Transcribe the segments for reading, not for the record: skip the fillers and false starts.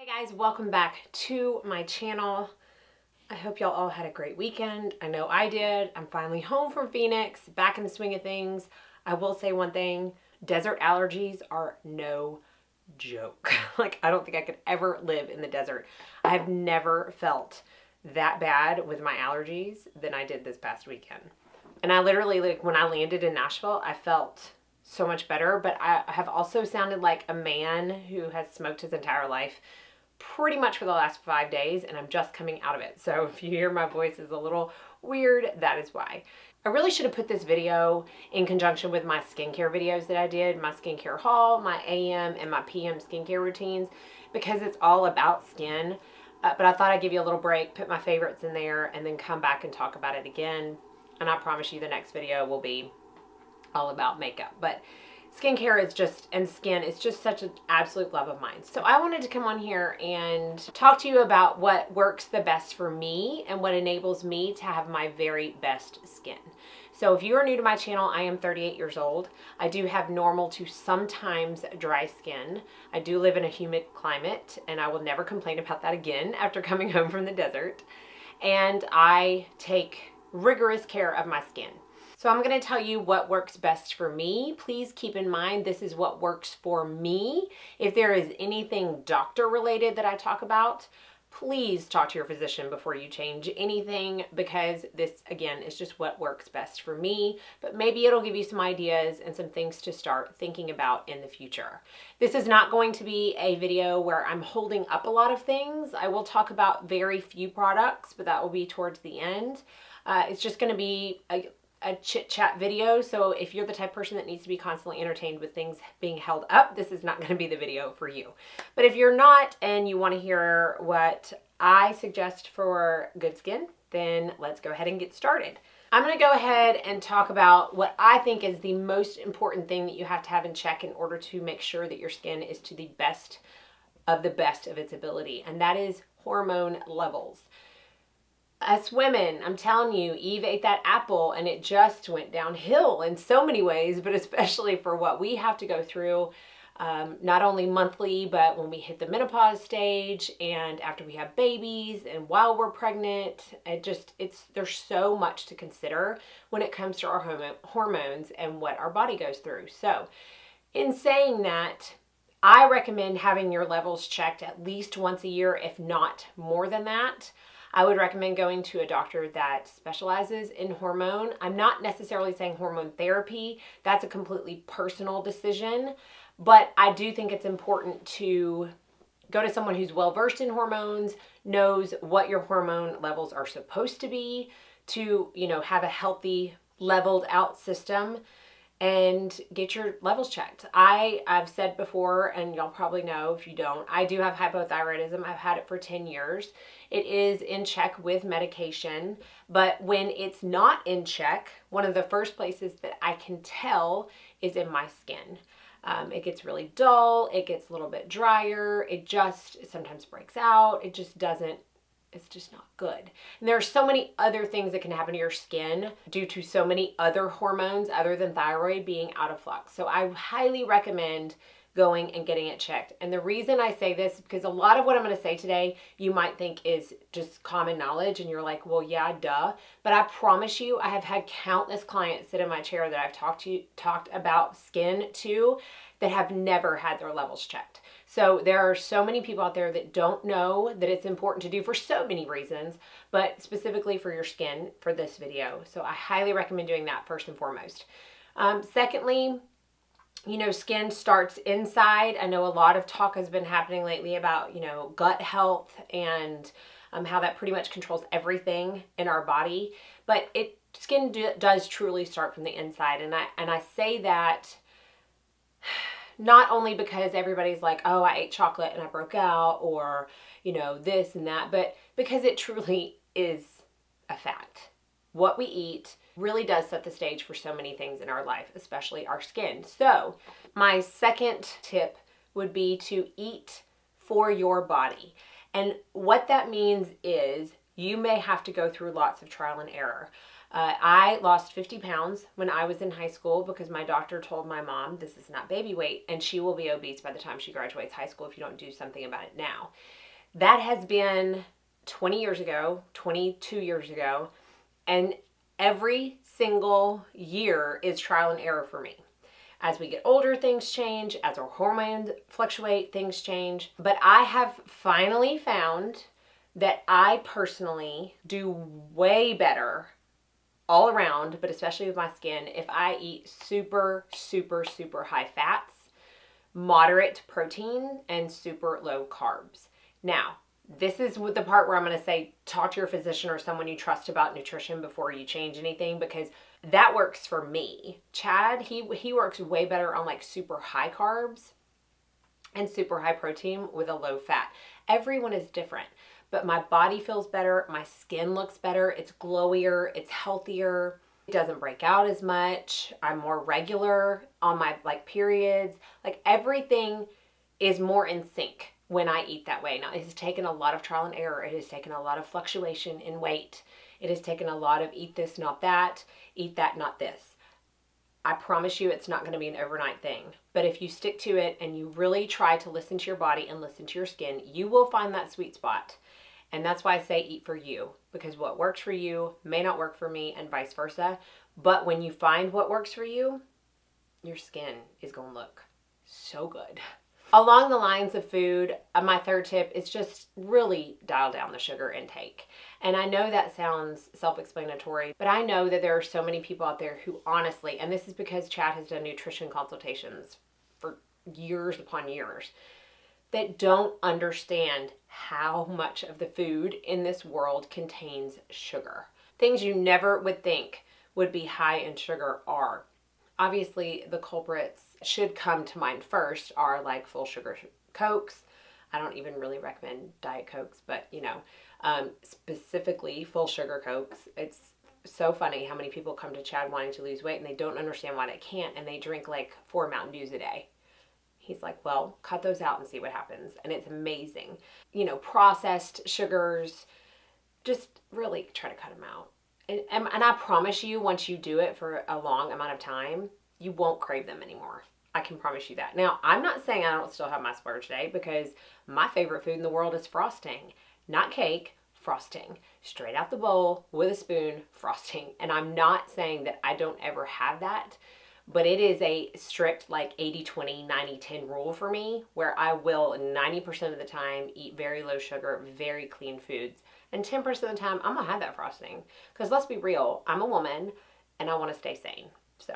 Hey guys, welcome back to my channel. I hope y'all all had a great weekend. I know I did. I'm finally home from Phoenix, back in the swing of things. I will say one thing, desert allergies are no joke. Like, I don't think I could ever live in the desert. I have never felt that bad with my allergies than I did this past weekend. And I literally, like, when I landed in Nashville, I felt so much better, but I have also sounded like a man who has smoked his entire life pretty much for the last 5 days, and I'm just coming out of it. So if you hear my voice is a little weird, that is why. I really should have put this video in conjunction with my skincare videos that I did, my skincare haul, my AM and my PM skincare routines, because it's all about skin. But I thought I'd give you a little break, put my favorites in there, and then come back and talk about it again. And I promise you the next video will be all about makeup. But skincare is just, and skin is just such an absolute love of mine. So I wanted to come on here and talk to you about what works the best for me and what enables me to have my very best skin. So if you are new to my channel, I am 38 years old. I do have normal to sometimes dry skin. I do live in a humid climate, and I will never complain about that again after coming home from the desert. And I take rigorous care of my skin. So I'm going to tell you what works best for me. Please keep in mind this is what works for me. If there is anything doctor related that I talk about, please talk to your physician before you change anything, because this, again, is just what works best for me. But maybe it'll give you some ideas and some things to start thinking about in the future. This is not going to be a video where I'm holding up a lot of things. I will talk about very few products, but that will be towards the end. It's just going to be a chit-chat video, so if you're the type of person that needs to be constantly entertained with things being held up, this is not going to be the video for you. But if you're not and you want to hear what I suggest for good skin, then let's go ahead and get started. I'm going to go ahead and talk about what I think is the most important thing that you have to have in check in order to make sure that your skin is to the best of its ability, and that is hormone levels. Us women, I'm telling you, Eve ate that apple and it just went downhill in so many ways, but especially for what we have to go through, not only monthly, but when we hit the menopause stage and after we have babies and while we're pregnant. There's so much to consider when it comes to our hormones and what our body goes through. So in saying that, I recommend having your levels checked at least once a year, if not more than that. I would recommend going to a doctor that specializes in hormone. I'm not necessarily saying hormone therapy. That's a completely personal decision. But I do think it's important to go to someone who's well-versed in hormones, knows what your hormone levels are supposed to be, to, have a healthy, leveled out system, and get your levels checked. I've said before, and y'all probably know if you don't, I do have hypothyroidism. I've had it for 10 years. It is in check with medication, but when it's not in check, one of the first places that I can tell is in my skin. It gets really dull, it gets a little bit drier, it sometimes breaks out, it's just not good. And there are so many other things that can happen to your skin due to so many other hormones other than thyroid being out of flux. So I highly recommend going and getting it checked. And the reason I say this is because a lot of what I'm going to say today you might think is just common knowledge and you're like, well, yeah, duh. But I promise you, I have had countless clients sit in my chair that I've talked about skin to that have never had their levels checked. So there are so many people out there that don't know that it's important to do for so many reasons, but specifically for your skin for this video. So I highly recommend doing that first and foremost. Secondly, skin starts inside. I know a lot of talk has been happening lately about, gut health and how that pretty much controls everything in our body. But skin does truly start from the inside. And I say that not only because everybody's like, oh, I ate chocolate and I broke out, or, this and that, but because it truly is a fact. What we eat really does set the stage for so many things in our life, especially our skin. So my second tip would be to eat for your body. And what that means is you may have to go through lots of trial and error. I lost 50 pounds when I was in high school because my doctor told my mom this is not baby weight and she will be obese by the time she graduates high school if you don't do something about it now. That has been 20 years ago, 22 years ago, and every single year is trial and error for me. As we get older, things change. As our hormones fluctuate, things change. But I have finally found that I personally do way better all around, but especially with my skin, if I eat super, super, super high fats, moderate protein, and super low carbs. Now, this is the part where I'm going to say talk to your physician or someone you trust about nutrition before you change anything, because that works for me. Chad, he works way better on like super high carbs and super high protein with a low fat. Everyone is different, but my body feels better. My skin looks better. It's glowier. It's healthier. It doesn't break out as much. I'm more regular on my like periods. Like everything is more in sync when I eat that way. Now, it has taken a lot of trial and error. It has taken a lot of fluctuation in weight. It has taken a lot of eat this, not that, eat that, not this. I promise you it's not going to be an overnight thing. But if you stick to it and you really try to listen to your body and listen to your skin, you will find that sweet spot. And that's why I say eat for you, because what works for you may not work for me and vice versa. But when you find what works for you, your skin is going to look so good. Along the lines of food, my third tip is just really dial down the sugar intake. And I know that sounds self-explanatory, but I know that there are so many people out there who honestly, and this is because Chad has done nutrition consultations for years upon years, that don't understand how much of the food in this world contains sugar. Things you never would think would be high in sugar are. Obviously, the culprits should come to mind first are like full sugar Cokes. I don't even really recommend Diet Cokes, but specifically full sugar Cokes. It's so funny how many people come to Chad wanting to lose weight and they don't understand why they can't, and they drink like 4 Mountain Dews a day. He's like, well, cut those out and see what happens. And it's amazing. Processed sugars, just really try to cut them out. And I promise you, once you do it for a long amount of time, you won't crave them anymore. I can promise you that. Now, I'm not saying I don't still have my splurge day, because my favorite food in the world is frosting. Not cake, frosting. Straight out the bowl with a spoon, frosting. And I'm not saying that I don't ever have that, but it is a strict like 80-20, 90-10 rule for me, where I will 90% of the time eat very low sugar, very clean foods. And 10% of the time, I'm going to have that frosting. Because let's be real, I'm a woman and I want to stay sane. So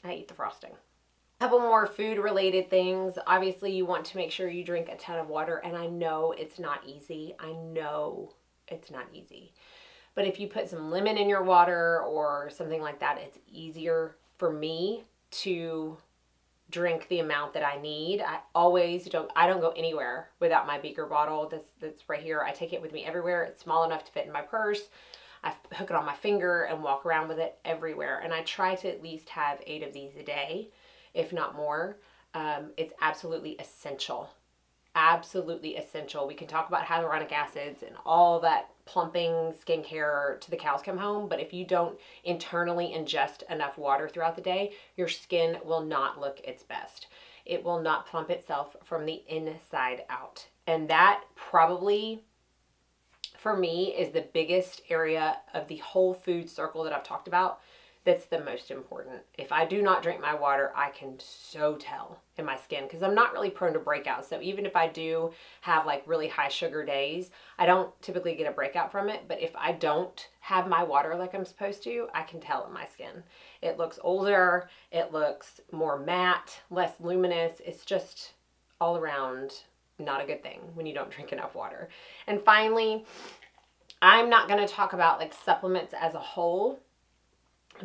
I eat the frosting. A couple more food related things. Obviously, you want to make sure you drink a ton of water. And I know it's not easy. I know it's not easy. But if you put some lemon in your water or something like that, it's easier for me to drink the amount that I need. I don't go anywhere without my beaker bottle. That's right here. I take it with me everywhere. It's small enough to fit in my purse. I hook it on my finger and walk around with it everywhere. And I try to at least have 8 of these a day, if not more. It's absolutely essential. Absolutely essential. We can talk about hyaluronic acids and all that plumping skincare to the cows come home, but if you don't internally ingest enough water throughout the day, your skin will not look its best. It will not plump itself from the inside out. And that probably, for me, is the biggest area of the whole food circle that I've talked about that's the most important. If I do not drink my water, I can so tell in my skin, because I'm not really prone to breakouts. So even if I do have like really high sugar days, I don't typically get a breakout from it. But if I don't have my water like I'm supposed to, I can tell in my skin. It looks older, it looks more matte, less luminous. It's just all around not a good thing when you don't drink enough water. And finally, I'm not going to talk about like supplements as a whole,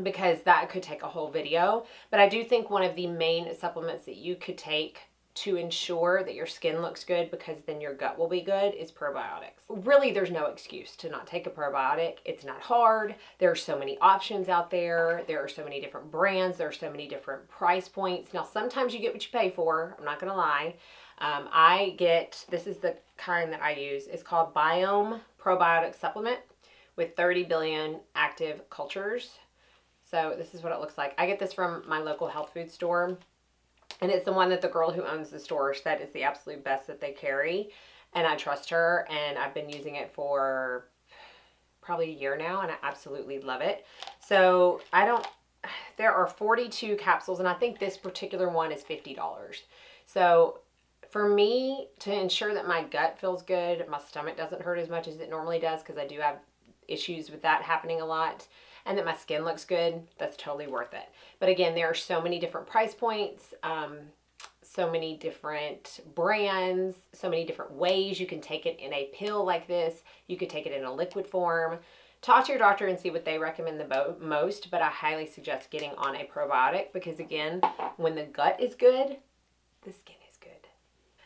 because that could take a whole video. But I do think one of the main supplements that you could take to ensure that your skin looks good, because then your gut will be good, is probiotics. Really, there's no excuse to not take a probiotic. It's not hard. There are so many options out there. There are so many different brands. There are so many different price points. Now, sometimes you get what you pay for. I'm not going to lie. This is the kind that I use. It's called Biome Probiotic Supplement with 30 billion active cultures. So this is what it looks like. I get this from my local health food store, and it's the one that the girl who owns the store said is the absolute best that they carry, and I trust her, and I've been using it for probably a year now, and I absolutely love it. So there are 42 capsules, and I think this particular one is $50. So for me, to ensure that my gut feels good, my stomach doesn't hurt as much as it normally does, because I do have issues with that happening a lot, and that my skin looks good, that's totally worth it. But again, there are so many different price points, so many different brands, so many different ways you can take it in a pill like this. You could take it in a liquid form. Talk to your doctor and see what they recommend the most, but I highly suggest getting on a probiotic, because again, when the gut is good, the skin is good.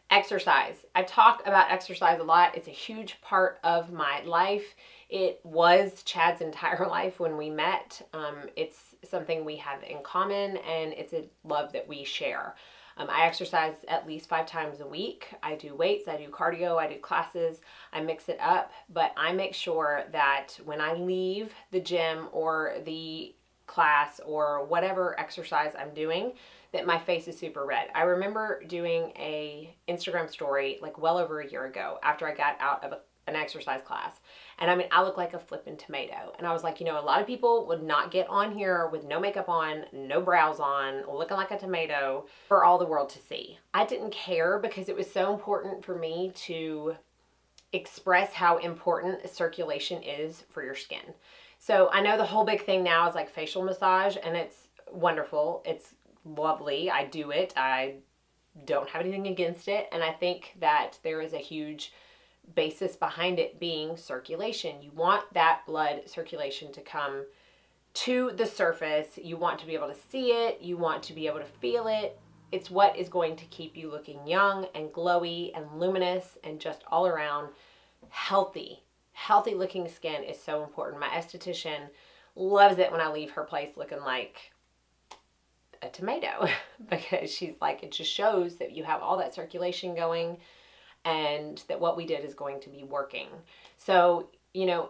Exercise. I talk about exercise a lot. It's a huge part of my life. It was Chad's entire life when we met. It's something we have in common, and it's a love that we share. I exercise at least 5 times a week. I do weights, I do cardio, I do classes, I mix it up, but I make sure that when I leave the gym or the class or whatever exercise I'm doing, that my face is super red. I remember doing a Instagram story like well over a year ago after I got out of an exercise class. And I mean, I look like a flippin' tomato. And I was like, you know, a lot of people would not get on here with no makeup on, no brows on, looking like a tomato for all the world to see. I didn't care, because it was so important for me to express how important circulation is for your skin. So I know the whole big thing now is like facial massage, and it's wonderful. It's lovely. I do it. I don't have anything against it. And I think that there is a huge basis behind it being circulation. You want that blood circulation to come to the surface. You want to be able to see it. You want to be able to feel it. It's what is going to keep you looking young and glowy and luminous and just all around healthy. Healthy looking skin is so important. My esthetician loves it when I leave her place looking like a tomato, because she's like, it just shows that you have all that circulation going, and that what we did is going to be working. So, you know,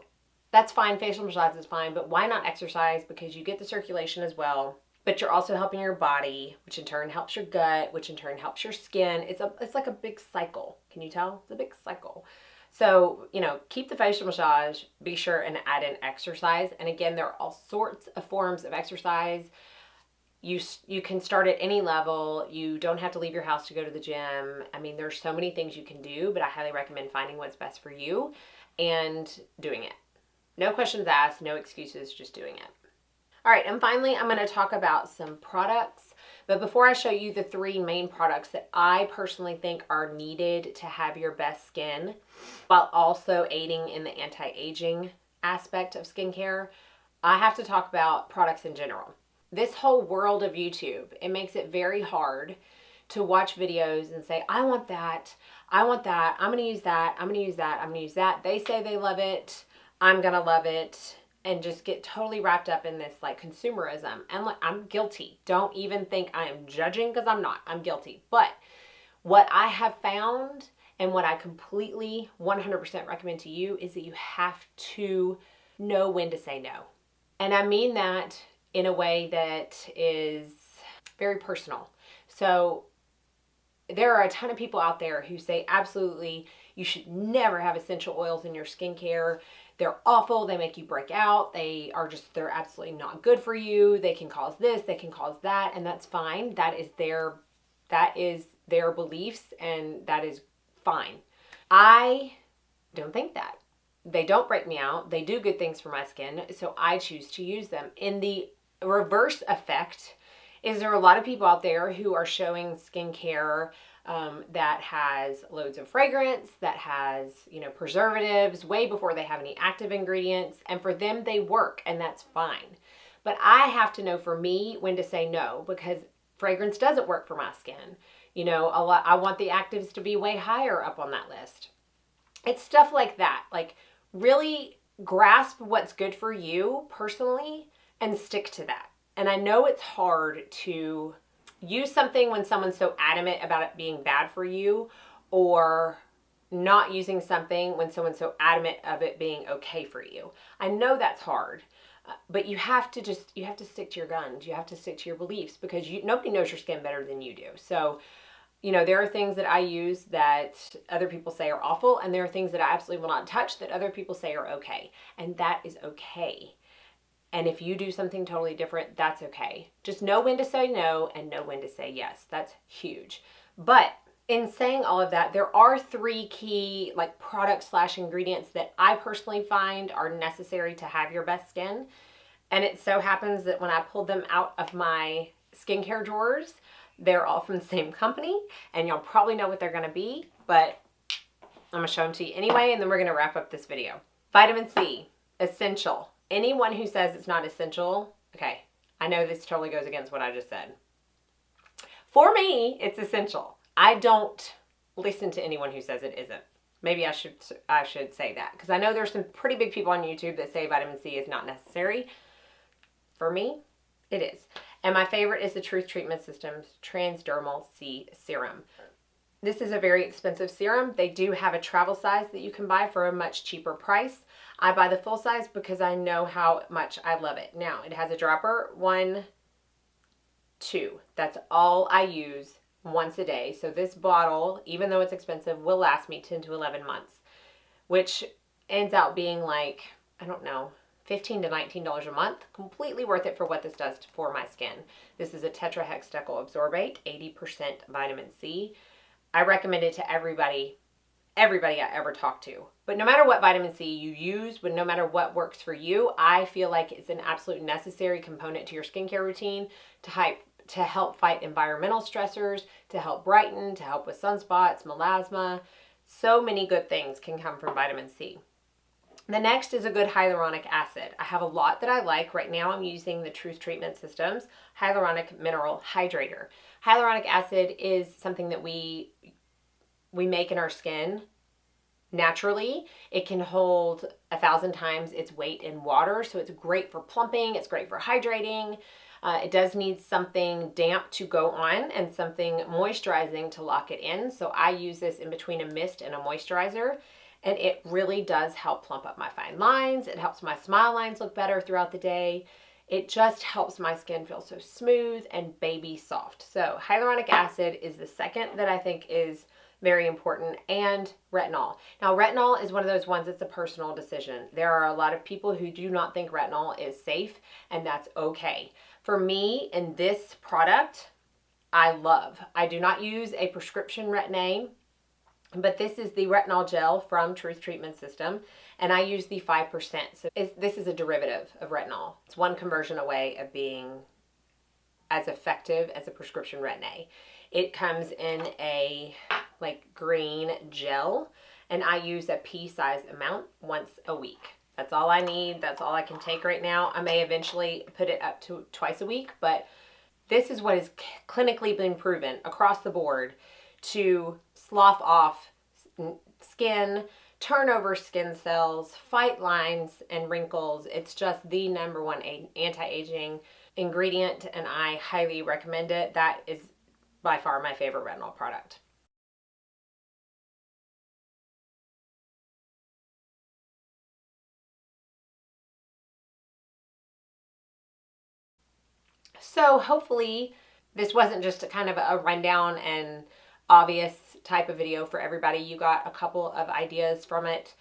that's fine. Facial massage is fine, but why not exercise? Because you get the circulation as well, but you're also helping your body, which in turn helps your gut, which in turn helps your skin. It's like a big cycle. Can you tell? It's a big cycle. So, you know, keep the facial massage, be sure and add in exercise. And again, there are all sorts of forms of exercise. You can start at any level. You don't have to leave your house to go to the gym. I mean, there's so many things you can do, but I highly recommend finding what's best for you and doing it. No questions asked, no excuses, just doing it. All right, and finally, I'm going to talk about some products. But before I show you the 3 main products that I personally think are needed to have your best skin, while also aiding in the anti-aging aspect of skincare, I have to talk about products in general. This whole world of YouTube, it makes it very hard to watch videos and say, I want that, I'm going to use that, I'm going to use that, I'm going to use that. They say they love it, I'm going to love it, and just get totally wrapped up in this like consumerism. And like, I'm guilty. Don't even think I am judging, because I'm not. I'm guilty. But what I have found, and what I completely 100% recommend to you, is that you have to know when to say no. And I mean that in a way that is very personal. So there are a ton of people out there who say absolutely you should never have essential oils in your skincare. They're awful. They make you break out. They're absolutely not good for you. They can cause this, they can cause that, and that's fine. That is their beliefs, and that is fine. I don't think that. They don't break me out. They do good things for my skin, so I choose to use them. In the reverse effect, is there are a lot of people out there who are showing skincare that has loads of fragrance, that has, you know, preservatives way before they have any active ingredients, and for them they work, and that's fine. But I have to know for me when to say no, because fragrance doesn't work for my skin. You know, I want the actives to be way higher up on that list. It's stuff like that. Like, really grasp what's good for you personally and stick to that. And I know it's hard to use something when someone's so adamant about it being bad for you, or not using something when someone's so adamant of it being okay for you. I know that's hard, but you have to stick to your guns. You have to stick to your beliefs, because nobody knows your skin better than you do. So, there are things that I use that other people say are awful, and there are things that I absolutely will not touch that other people say are okay. And that is okay. And if you do something totally different, that's okay. Just know when to say no and know when to say yes. That's huge. But in saying all of that, there are 3 key products/ingredients that I personally find are necessary to have your best skin. And it so happens that when I pulled them out of my skincare drawers, they're all from the same company, and you'll probably know what they're gonna be, but I'm gonna show them to you anyway, and then we're gonna wrap up this video. Vitamin C, essential. Anyone who says it's not essential, okay, I know this totally goes against what I just said. For me, it's essential. I don't listen to anyone who says it isn't. Maybe I should say that, because I know there's some pretty big people on YouTube that say vitamin C is not necessary. For me, it is. And my favorite is the Truth Treatment System's Transdermal C Serum. This is a very expensive serum. They do have a travel size that you can buy for a much cheaper price. I buy the full size because I know how much I love it. Now, it has a dropper, 1, 2. That's all I use once a day. So this bottle, even though it's expensive, will last me 10 to 11 months, which ends out being like, I don't know, $15 to $19 a month. Completely worth it for what this does for my skin. This is a tetrahexadecyl absorbate, 80% vitamin C. I recommend it to everybody I ever talk to. But no matter what vitamin C you use, but no matter what works for you, I feel like it's an absolute necessary component to your skincare routine to help fight environmental stressors, to help brighten, to help with sunspots, melasma. So many good things can come from vitamin C. The next is a good hyaluronic acid. I have a lot that I like. Right now I'm using the Truth Treatment System's Hyaluronic Mineral Hydrator. Hyaluronic acid is something that we make in our skin naturally. It can hold 1,000 times its weight in water, so it's great for plumping, it's great for hydrating. It does need something damp to go on and something moisturizing to lock it in. So I use this in between a mist and a moisturizer, and it really does help plump up my fine lines. It helps my smile lines look better throughout the day. It just helps my skin feel so smooth and baby soft. So hyaluronic acid is the second that I think is very important, and retinol. Now, retinol is one of those ones that's a personal decision. There are a lot of people who do not think retinol is safe, and that's okay. For me, in this product, I do not use a prescription Retin-A, but this is the retinol gel from Truth Treatment System, and I use the 5%. So this is a derivative of retinol. It's one conversion away of being as effective as a prescription Retin-A. It comes in a green gel, and I use a pea-size amount once a week. That's all I need. That's all I can take right now. I may eventually put it up to twice a week, but this is what has clinically been proven across the board to slough off skin, turn over skin cells, fight lines and wrinkles. It's just the #1 anti-aging ingredient, and I highly recommend it. That is by far my favorite retinol product. So hopefully this wasn't just a kind of a rundown and obvious type of video for everybody. You got a couple of ideas from it.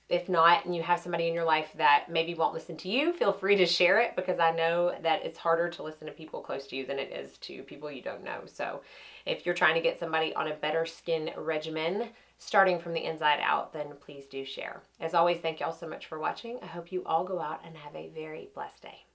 If not, and you have somebody in your life that maybe won't listen to you, feel free to share it, because I know that it's harder to listen to people close to you than it is to people you don't know. So if you're trying to get somebody on a better skin regimen, starting from the inside out, then please do share. As always, thank y'all so much for watching. I hope you all go out and have a very blessed day.